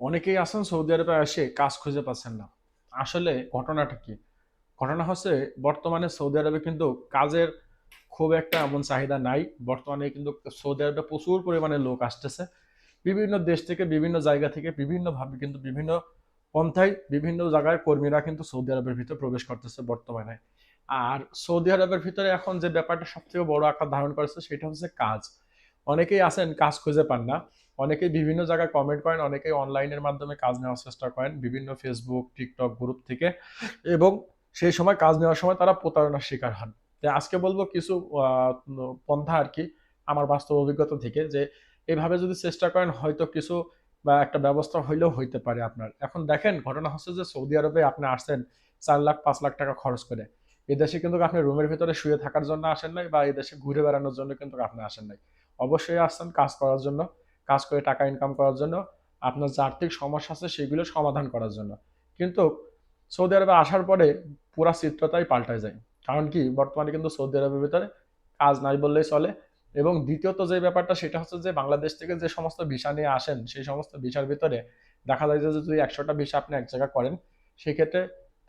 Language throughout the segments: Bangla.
অনেকেই আছেন সৌদি আরবে এসে কাজ খুঁজে পাচ্ছেন না। আসলে ঘটনাটা কি? ঘটনা হচ্ছে বর্তমানে সৌদি আরবে কিন্তু কাজের খুব একটা এমন চাহিদা নাই। বর্তমানে কিন্তু সৌদি আরবে প্রচুর পরিমাণে লোক আসতেছে। বিভিন্ন দেশ থেকে, বিভিন্ন জায়গা থেকে বিভিন্নভাবে কিন্তু বিভিন্ন পন্থায় বিভিন্ন জায়গায় কর্মীরা কিন্তু সৌদি আরবের ভিতরে প্রবেশ করতেছে বর্তমানে। আর সৌদি আরবের ভিতরে এখন যে ব্যাপারটা সবথেকে বড় আকার ধারণ করেছে সেটা হচ্ছে কাজ। অনেকেই আছেন কাজ খুঁজে পান না। অনেকেই বিভিন্ন জায়গায় কমেন্ট করেন, অনেকেই অনলাইনের মাধ্যমে কাজ নেওয়ার চেষ্টা করেন বিভিন্ন ফেসবুক, টিকটক গ্রুপ থেকে এবং সেই সময় কাজ নেওয়ার সময় তারা প্রতারণার শিকার হন। তো আজকে বলব কিছু আহ, পন্থা আর কি আমার বাস্তব অভিজ্ঞতা থেকে যে এইভাবে যদি চেষ্টা করেন হয়তো কিছু বা একটা ব্যবস্থা হইলেও হইতে পারে আপনার। এখন দেখেন ঘটনা হচ্ছে যে সৌদি আরবে আপনি আসছেন 4 লাখ 5 লাখ টাকা খরচ করে। এদেশে কিন্তু আপনি রুমের ভিতরে শুয়ে থাকার জন্য আসেন নাই বা এদেশে ঘুরে বেড়ানোর জন্য কিন্তু আপনি আসেন নাই। অবশ্যই আসছেন কাজ করার জন্য, কাজ করে টাকা ইনকাম করার জন্য, আপনার যে আর্থিক সমস্যা আছে সেগুলো সমাধান করার জন্য। কিন্তু সৌদি আরবে আসার পরে পুরা চিত্রটাই পাল্টায় যায়। কারণ কি বর্তমানে কিন্তু সৌদি আরবের ভিতরে কাজ নাই বললেই চলে। এবং দ্বিতীয়ত যে ব্যাপারটা সেটা হচ্ছে যে বাংলাদেশ থেকে যে সমস্ত ভিসা নিয়ে আসেন সেই সমস্ত ভিসার ভিতরে দেখা যায় যে যদি 100টা ভিসা আপনি এক জায়গায় করেন সেক্ষেত্রে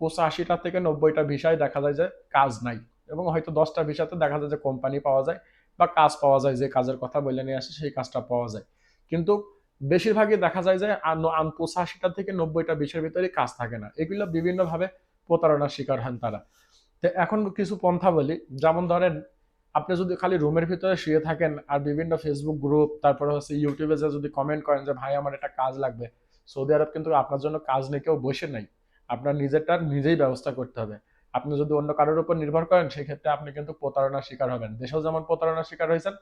85টা থেকে 90টা ভিসায় দেখা যায় যে কাজ নাই। এবং হয়তো 10টা ভিসাতে দেখা যায় যে কোম্পানি পাওয়া যায় বা কাজ পাওয়া যায়, যে কাজের কথা বলে নিয়ে আসে সেই কাজটা পাওয়া যায়। কিন্তু বেশিরভাগই দেখা যায় যে 85টা থেকে 90টা ভিসার ভিতরে কাজ থাকে না। এগুলো বিভিন্নভাবে প্রতারণার শিকার হন তারা। তো এখন কিছু পন্থা বলি, যেমন ধরেন আপনি যদি খালি রুমের ভিতরে শুয়ে থাকেন আর বিভিন্ন ফেসবুক গ্রুপ তারপরে হচ্ছে ইউটিউবে যে যদি কমেন্ট করেন যে ভাই আমার একটা কাজ লাগবে, সৌদি আরব কিন্তু আপনার জন্য কাজ নিয়ে কেউ বসে নাই। আপনার নিজেরটা নিজেই ব্যবস্থা করতে হবে। আপনি যদি অন্য কারোর উপর নির্ভর করেন সেক্ষেত্রে আপনি কিন্তু প্রতারণার শিকার হবেন। দেশেও যেমন প্রতারণার শিকার হয়েছেন,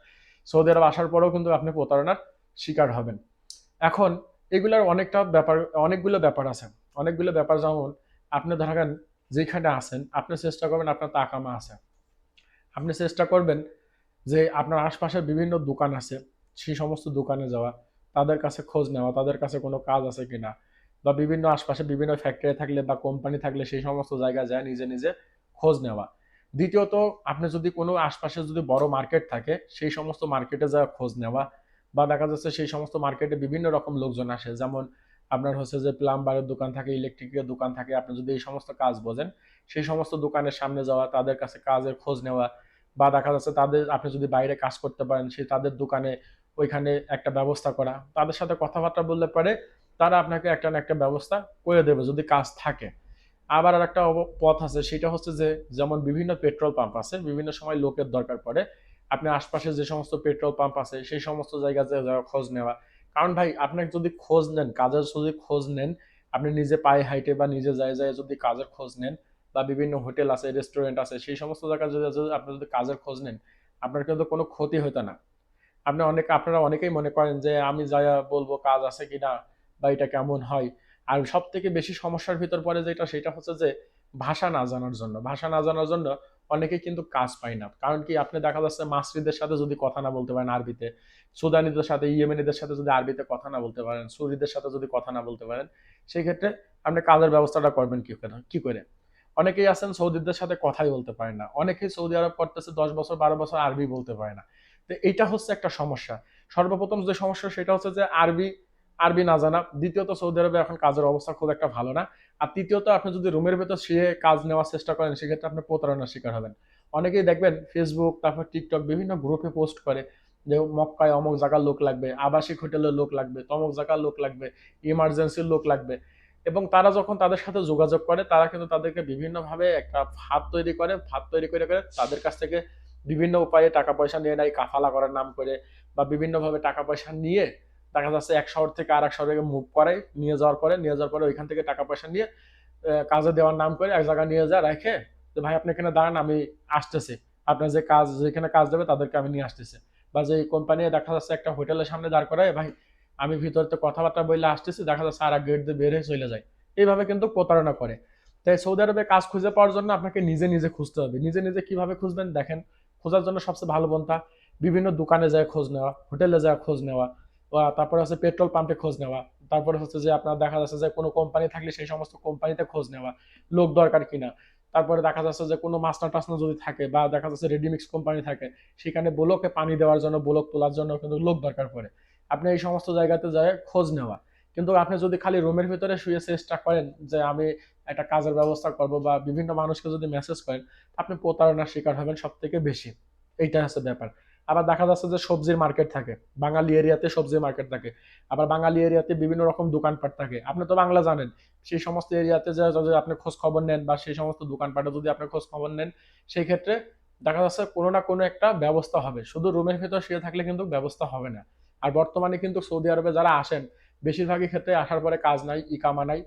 সৌদি আরব আসার পরেও কিন্তু আপনি প্রতারণার শিকার হবেন। এখন এগুলার অনেকটা ব্যাপার, অনেকগুলো ব্যাপার আছে। অনেকগুলো ব্যাপার যেমন আপনি ধরেন যেখানে আছেন আপনি চেষ্টা করবেন আপনার তাকামা আছে, আপনি চেষ্টা করবেন যে আপনার আশপাশে বিভিন্ন দোকান আছে সেই সমস্ত দোকানে যাওয়া, তাদের কাছে খোঁজ নেওয়া তাদের কাছে কোনো কাজ আছে কিনা, বা বিভিন্ন আশপাশে বিভিন্ন ফ্যাক্টরি থাকলে বা কোম্পানি থাকলে সেই সমস্ত জায়গায় যায় নিজে নিজে খোঁজ নেওয়া। দ্বিতীয়ত আপনি যদি কোনো আশপাশে যদি বড় মার্কেট থাকে সেই সমস্ত মার্কেটে যাওয়া খোঁজ নেওয়া, বা দেখা যাচ্ছে সেই সমস্ত মার্কেটে বিভিন্ন রকম লোকজন আসে, যেমন আপনার হচ্ছে যে প্লাম্বারের দোকান থাকে, ইলেকট্রিকের দোকান থাকে, আপনি যদি এই সমস্ত কাজ বোঝেন সেই সমস্ত দোকানের সামনে যাওয়া, তাদের কাছে কাজের খোঁজ নেওয়া, বা দেখা যাচ্ছে তাদের আপনি যদি বাইরে কাজ করতে পারেন সেই তাদের দোকানে ওইখানে একটা ব্যবস্থা করা, তাদের সাথে কথাবার্তা বললে পারে তারা আপনাকে একটা না একটা ব্যবস্থা করে দেবে যদি কাজ থাকে। আবার আর একটা পথ আছে সেটা হচ্ছে যে যেমন বিভিন্ন পেট্রোল পাম্প আছে, বিভিন্ন সময় লোকের দরকার পড়ে, আপনি আশপাশে যে সমস্ত পেট্রোল পাম্প আছে সেই সমস্ত জায়গাতে যাওয়া খোঁজ নেওয়া। কারণ ভাই আপনাকে যদি খোঁজ নেন কাজের যদি খোঁজ নেন, আপনি নিজে পায়ে হাইটে বা নিজে যায় যায় যদি কাজের খোঁজ নেন, বা বিভিন্ন হোটেল আছে রেস্টুরেন্ট আছে সেই সমস্ত জায়গায় যদি যদি আপনি যদি কাজের খোঁজ নেন আপনার কিন্তু কোনো ক্ষতি হতো না। আপনারা অনেকেই মনে করেন যে আমি যা বলবো কাজ আছে কিনা বা এটা কেমন হয়। আর সব থেকে বেশি সমস্যার ভিতর পড়ে যেটা সেটা হচ্ছে যে ভাষা না জানার জন্য, ভাষা না জানার জন্য অনেকেই কিন্তু কাজ পায় না। কারণ কি আপনি দেখা যাচ্ছে মাসরিদের সাথে যদি কথা না বলতে পারেন আরবিতে, সুদানিদের সাথে ইয়েমেনিদের সাথে যদি আরবিতে কথা না বলতে পারেন, সুরিদের সাথে যদি কথা না বলতে পারেন, সেই ক্ষেত্রে আপনি কাজের ব্যবস্থাটা করবেন কি করে? অনেকেই আছেন সৌদিদের সাথে কথাই বলতে পারেন না, অনেকেই সৌদি আরব করতেছে 10 বছর 12 বছর আরবি বলতে পারে না। তো এইটা হচ্ছে একটা সমস্যা। সর্বপ্রথম যে সমস্যা সেটা হচ্ছে যে আরবি আরবি না জানা, দ্বিতীয়ত সৌদি আরবে এখন কাজের অবস্থা খুব একটা ভালো না, আর তৃতীয়ত আপনি যদি রুমের ভেতর শুয়ে কাজ নেওয়ার চেষ্টা করেন সেক্ষেত্রে আপনি প্রতারণার শিকার হবেন। অনেকেই দেখবেন ফেসবুক তারপর টিকটক বিভিন্ন গ্রুপে পোস্ট করে যে মক্কায় অমুক জায়গার লোক লাগবে, আবাসিক হোটেলের লোক লাগবে, তমুক জায়গার লোক লাগবে, ইমার্জেন্সির লোক লাগবে। এবং তারা যখন তাদের সাথে যোগাযোগ করে তারা কিন্তু তাদেরকে বিভিন্নভাবে একটা ফাঁদ তৈরি করে, ফাঁদ তৈরি করে করে তাদের কাছ থেকে বিভিন্ন উপায়ে টাকা পয়সা নিয়ে নেয় কাফালা করার নাম করে, বা বিভিন্নভাবে টাকা পয়সা নিয়ে দেখা যাচ্ছে এক শহর থেকে আর এক শহরে মুভ করে, নিয়ে যাওয়ার পরে ওইখান থেকে টাকা পয়সা নিয়ে কাজে দেওয়ার নাম করে এক জায়গায় নিয়ে যায় রেখে, যে ভাই আপনি এখানে দাঁড়ান আমি আসতেছি, আপনার যে কাজ যেখানে কাজ দেবে তাদেরকে আমি নিয়ে আসতেছি। বা যে কোম্পানি দেখা যাচ্ছে একটা হোটেলের সামনে দাঁড় করায়, ভাই আমি ভিতরতে কথাবার্তা বললে আসতেছি, দেখা যাচ্ছে আর এক গেট দিয়ে বের হয়ে চলে যায়। এইভাবে কিন্তু প্রতারণা করে। তাই সৌদি আরবে কাজ খুঁজে পাওয়ার জন্য আপনাকে নিজে নিজে খুঁজতে হবে। নিজে নিজে কিভাবে খুঁজবেন দেখেন, খোঁজার জন্য সবচেয়ে ভালো পন্থা বিভিন্ন দোকানে যায় খোঁজ নেওয়া, হোটেলে যায় খোঁজ নেওয়া, বা তারপরে হচ্ছে পেট্রোল পাম্পে খোঁজ নেওয়া, তারপরে হচ্ছে যে আপনার দেখা যাচ্ছে যে কোনো কোম্পানি থাকলে সেই সমস্ত কোম্পানিতে খোঁজ নেওয়া লোক দরকার কিনা। তারপরে দেখা যাচ্ছে যে কোনো মাস্টার টাসনা যদি থাকে বা দেখা যাচ্ছে রেডিমিক্স কোম্পানি থাকে সেখানে ব্লকে পানি দেওয়ার জন্য ব্লক তোলার জন্য কিন্তু লোক দরকার পড়ে। আপনি এই সমস্ত জায়গাতে যায় খোঁজ নেওয়া। কিন্তু আপনি যদি খালি রুমের ভিতরে শুয়ে চেষ্টা করেন যে আমি একটা কাজের ব্যবস্থা করব বা বিভিন্ন মানুষকে যদি মেসেজ করেন, আপনি প্রতারণার শিকার হবেন সব থেকে বেশি। এইটা হচ্ছে ব্যাপার। আবার দেখা যাচ্ছে যে সবজির মার্কেট থাকে, বাঙালি এরিয়াতে সবজির মার্কেট থাকে, আবার বাঙালি এরিয়াতে বিভিন্ন রকম দোকানপাট থাকে। আপনি তো বাংলা জানেন, সেই সমস্ত এরিয়াতে যে যদি আপনি খোঁজ খবর নেন বা সেই সমস্ত দোকানপাটে যদি আপনি খোঁজ খবর নেন, সেই ক্ষেত্রে দেখা যাচ্ছে কোনো না কোনো একটা ব্যবস্থা হবে। শুধু রুমের ভিতর শুয়ে থাকলে কিন্তু ব্যবস্থা হবে না। আর বর্তমানে কিন্তু সৌদি আরবে যারা আসেন, বেশিরভাগই ক্ষেত্রে আসার পরে কাজ নাই, ইকামা নাই,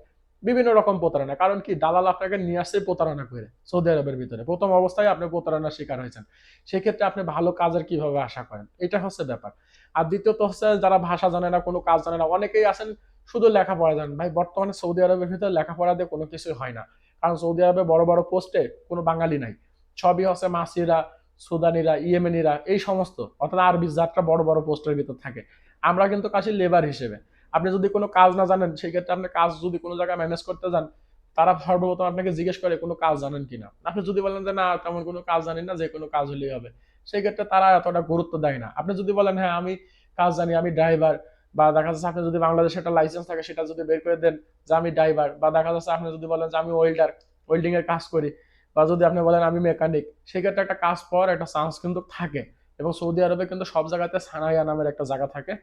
বিভিন্ন রকম প্রতারণা। কারণ কি, দালাল আপনাকে নিয়ে আসছে প্রতারণা করে সৌদি আরবের ভিতরে। প্রথম অবস্থায় আপনি প্রতারণার শিকার হয়েছেন, সেক্ষেত্রে আপনি ভালো কাজের কিভাবে আশা করেন? এটা হচ্ছে ব্যাপার। আর দ্বিতীয়ত হচ্ছে যারা ভাষা জানে না, কোনো কাজ জানে না, অনেকেই আছেন শুধু লেখাপড়া জানেন। ভাই বর্তমানে সৌদি আরবের ভিতরে লেখাপড়া দিয়ে কোনো কিছুই হয় না। কারণ সৌদি আরবে বড় বড় পোস্টে কোনো বাঙালি নাই, সবই হচ্ছে মাসিরা, সুদানিরা, ইয়েমেনিরা, এই সমস্ত অর্থাৎ আরবি যাত্রা বড় বড় পোস্টের ভিতর থাকে। আমরা কিন্তু কাছে লেবার হিসেবে। আপনি যদি কোনো কাজ না জানেন, সেই ক্ষেত্রে আপনি কাজ যদি কোনো জায়গায় ম্যানেজ করতে যান, তারা সর্বপ্রথম আপনাকে জিজ্ঞেস করে কোনো কাজ জানেন কিনা। আপনি যদি বলেন যে না তেমন কোনো কাজ জানি না, যে কোনো কাজ হলেই হবে, সেই ক্ষেত্রে তারা এতটা গুরুত্ব দেয় না। আপনি যদি বলেন হ্যাঁ আমি কাজ জানি, আমি ড্রাইভার, বা দেখা যাচ্ছে আপনি যদি বাংলাদেশে একটা লাইসেন্স থাকে সেটা যদি বের করে দেন যে আমি ড্রাইভার, বা দেখা যাচ্ছে আপনি যদি বলেন যে আমি ওয়েল্ডার, ওয়েল্ডিং এর কাজ করি, বা যদি আপনি বলেন আমি মেকানিক, সেক্ষেত্রে একটা কাজ পাওয়ার একটা চান্স কিন্তু থাকে। এবং সৌদি আরবে কিন্তু সব জায়গাতে সানাইয়া নামের একটা জায়গা থাকে।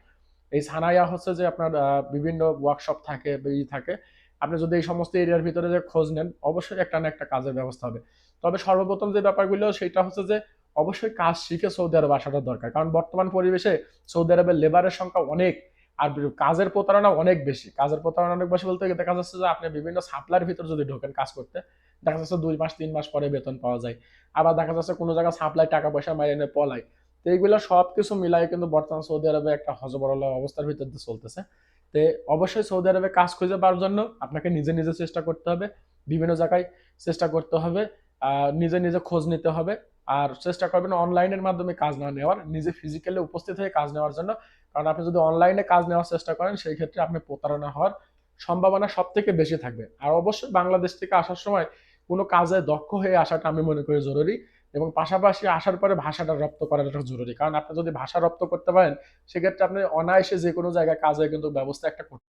এই সানাইয়া হচ্ছে যে আপনার বিভিন্ন ওয়ার্কশপ থাকে বা থাকে। আপনি যদি এই সমস্ত এরিয়ার ভিতরে যে খোঁজ নেন, অবশ্যই একটা না একটা কাজের ব্যবস্থা হবে। তবে সর্বপ্রথম যে ব্যাপারগুলো সেটা হচ্ছে যে অবশ্যই কাজ শিখে সৌদি আরবে আসাটা দরকার। কারণ বর্তমান পরিবেশে সৌদি আরবের লেবারের সংখ্যা অনেক, আর কাজের প্রতারণা অনেক বেশি। কাজের প্রতারণা অনেক বেশি বলতে দেখা যাচ্ছে যে আপনি বিভিন্ন সাপ্লাইয়ের ভিতর যদি ঢোকেন কাজ করতে, দেখা যাচ্ছে 2 মাস 3 মাস পরে বেতন পাওয়া যায়। আবার দেখা যাচ্ছে কোনো জায়গায় সাপ্লাই টাকা পয়সা মাইরে এনে পলায়। তো এইগুলো সবকিছু মিলাই কিন্তু বর্তমান সৌদি আরবে একটা হযবরল অবস্থার ভিতর দিয়ে চলতেছে। তো অবশ্যই সৌদি আরবে কাজ খুঁজে পাওয়ার জন্য আপনাকে নিজে নিজে চেষ্টা করতে হবে, বিভিন্ন জায়গায় চেষ্টা করতে হবে, নিজে নিজে খোঁজ নিতে হবে। আর চেষ্টা করবেন অনলাইনের মাধ্যমে কাজ না নেওয়ার, নিজে ফিজিক্যালি উপস্থিত হয়ে কাজ নেওয়ার জন্য। কারণ আপনি যদি অনলাইনে কাজ নেওয়ার চেষ্টা করেন, সেই ক্ষেত্রে আপনি প্রতারণা হওয়ার সম্ভাবনা সব থেকে বেশি থাকবে। আর অবশ্যই বাংলাদেশ থেকে আসার সময় কোনো কাজে দক্ষ হয়ে আসাটা আমি মনে করি জরুরি। এবং পাশাপাশি আসার পরে ভাষাটা রপ্ত করাটা জরুরি। কারণ আপনি যদি ভাষা রপ্ত করতে পারেন, সেক্ষেত্রে আপনি অনায়াসে যে কোনো জায়গায় কাজের কিন্তু ব্যবস্থা একটা করতে